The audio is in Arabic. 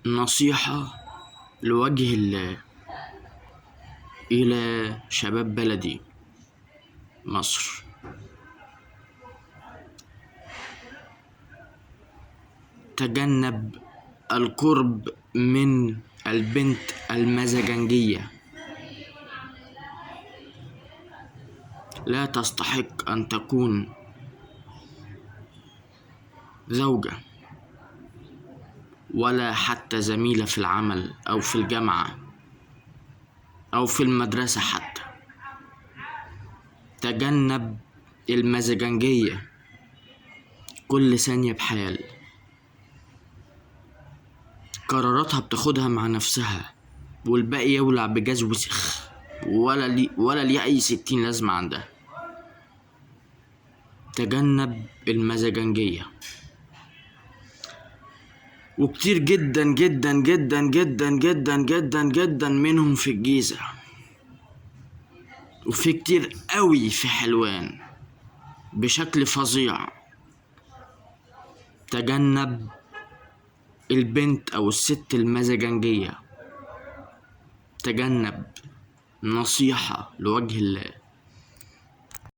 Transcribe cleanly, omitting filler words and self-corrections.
نصيحة لوجه الله إلى شباب بلدي مصر. تجنب القرب من البنت المزاجنجية، لا تستحق أن تكون زوجة ولا حتى زميلة في العمل أو في الجامعة أو في المدرسة حتى. تجنب المزاجنجية كل ثانية بحال، قراراتها بتاخدها مع نفسها والباقي يولع بجاز وسخ ولا ليه أي 60 لازمة عندها. تجنب المزاجنجية، وكتير جدا جدا جدا جدا جدا جدا جدا منهم في الجيزة، وفي كتير قوي في حلوان بشكل فظيع. تجنب البنت او الست المزاجنجية، تجنب، نصيحة لوجه الله.